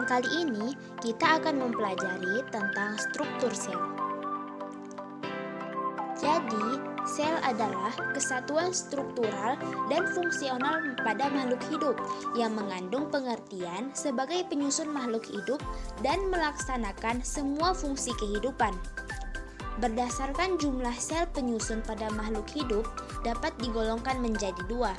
Pertemuan kali ini kita akan mempelajari tentang struktur sel. Jadi, sel adalah kesatuan struktural dan fungsional pada makhluk hidup yang mengandung pengertian sebagai penyusun makhluk hidup dan melaksanakan semua fungsi kehidupan. Berdasarkan jumlah sel penyusun pada makhluk hidup dapat digolongkan menjadi dua,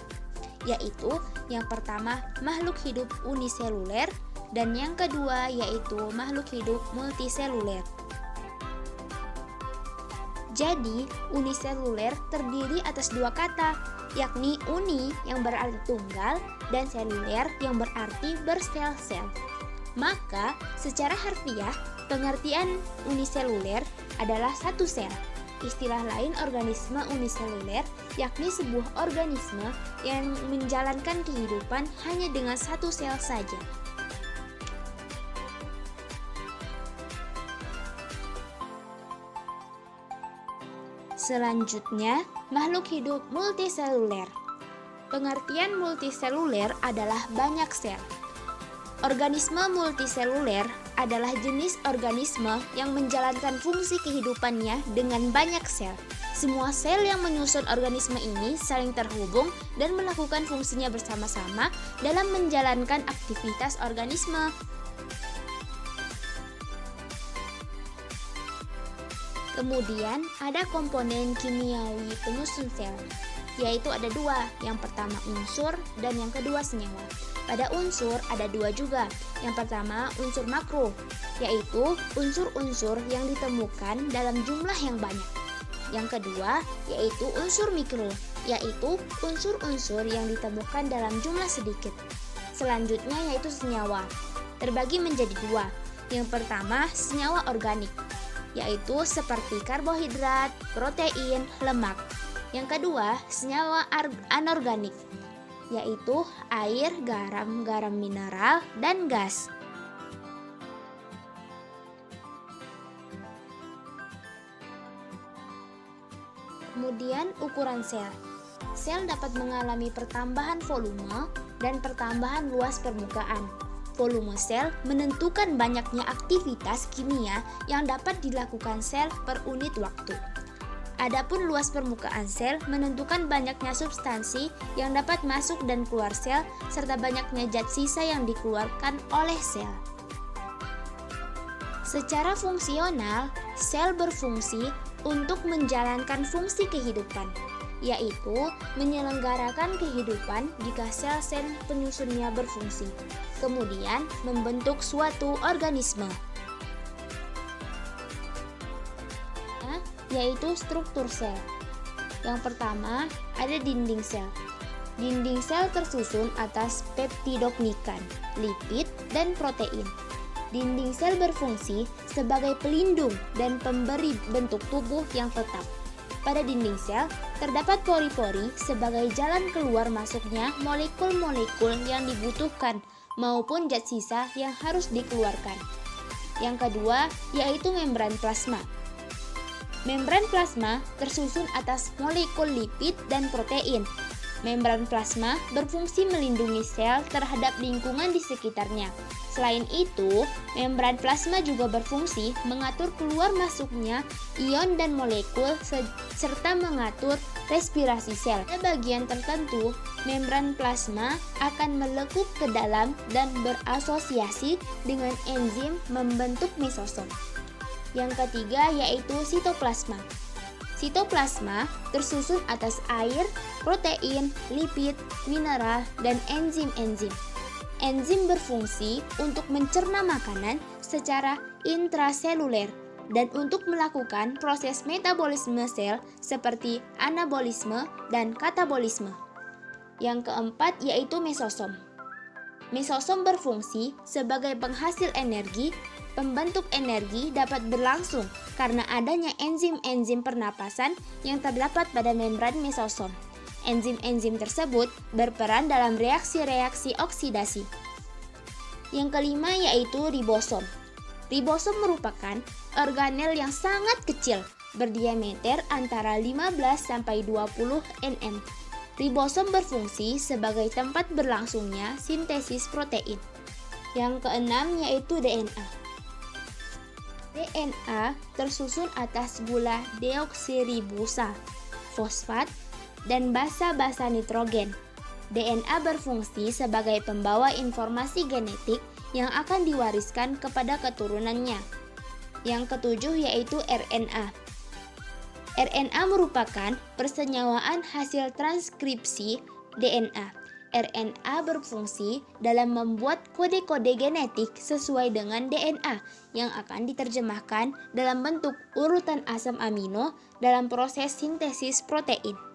yaitu yang pertama makhluk hidup uniseluler dan yang kedua yaitu makhluk hidup multiseluler. Jadi, uniseluler terdiri atas dua kata, yakni uni yang berarti tunggal dan seluler yang berarti bersel-sel. Maka, secara harfiah, pengertian uniseluler adalah satu sel. Istilah lain organisme uniseluler yakni sebuah organisme yang menjalankan kehidupan hanya dengan satu sel saja. Selanjutnya, makhluk hidup multiseluler. Pengertian multiseluler adalah banyak sel. Organisme multiseluler adalah jenis organisme yang menjalankan fungsi kehidupannya dengan banyak sel. Semua sel yang menyusun organisme ini saling terhubung dan melakukan fungsinya bersama-sama dalam menjalankan aktivitas organisme. Kemudian ada komponen kimiawi penyusun sel, yaitu ada dua, yang pertama unsur dan yang kedua senyawa. Pada unsur ada dua juga, yang pertama unsur makro, yaitu unsur-unsur yang ditemukan dalam jumlah yang banyak. Yang kedua yaitu unsur mikro, yaitu unsur-unsur yang ditemukan dalam jumlah sedikit. Selanjutnya yaitu senyawa, terbagi menjadi dua. Yang pertama senyawa organik, yaitu seperti karbohidrat, protein, lemak. Yang kedua, senyawa anorganik, yaitu air, garam, garam mineral, dan gas. Kemudian ukuran sel. Sel dapat mengalami pertambahan volume dan pertambahan luas permukaan. Volume sel menentukan banyaknya aktivitas kimia yang dapat dilakukan sel per unit waktu. Adapun luas permukaan sel menentukan banyaknya substansi yang dapat masuk dan keluar sel serta banyaknya zat sisa yang dikeluarkan oleh sel. Secara fungsional, sel berfungsi untuk menjalankan fungsi kehidupan, yaitu menyelenggarakan kehidupan jika sel-sel penyusunnya berfungsi, kemudian membentuk suatu organisme, yaitu struktur sel. Yang pertama, ada dinding sel. Dinding sel tersusun atas peptidoglykan, lipid, dan protein. Dinding sel berfungsi sebagai pelindung dan pemberi bentuk tubuh yang tetap. Pada dinding sel, terdapat pori-pori sebagai jalan keluar masuknya molekul-molekul yang dibutuhkan maupun zat sisa yang harus dikeluarkan. Yang kedua, yaitu membran plasma. Membran plasma tersusun atas molekul lipid dan protein. Membran plasma berfungsi melindungi sel terhadap lingkungan di sekitarnya. Selain itu, membran plasma juga berfungsi mengatur keluar masuknya ion dan molekul serta mengatur respirasi sel. Pada bagian tertentu, membran plasma akan melekup ke dalam dan berasosiasi dengan enzim membentuk mesosom. Yang ketiga yaitu sitoplasma. Sitoplasma tersusun atas air, protein, lipid, mineral, dan enzim-enzim. Enzim berfungsi untuk mencerna makanan secara intraseluler dan untuk melakukan proses metabolisme sel seperti anabolisme dan katabolisme. Yang keempat yaitu mesosom. Mesosom berfungsi sebagai penghasil energi. Pembentuk energi dapat berlangsung karena adanya enzim-enzim pernapasan yang terdapat pada membran mesosom. Enzim-enzim tersebut berperan dalam reaksi-reaksi oksidasi. Yang kelima yaitu ribosom. Ribosom merupakan organel yang sangat kecil, berdiameter antara 15-20 nm. Ribosom berfungsi sebagai tempat berlangsungnya sintesis protein. Yang keenam yaitu DNA. DNA tersusun atas gula deoksiribosa, fosfat, dan basa-basa nitrogen. DNA berfungsi sebagai pembawa informasi genetik yang akan diwariskan kepada keturunannya. Yang ketujuh yaitu RNA. RNA merupakan persenyawaan hasil transkripsi DNA. RNA berfungsi dalam membuat kode-kode genetik sesuai dengan DNA yang akan diterjemahkan dalam bentuk urutan asam amino dalam proses sintesis protein.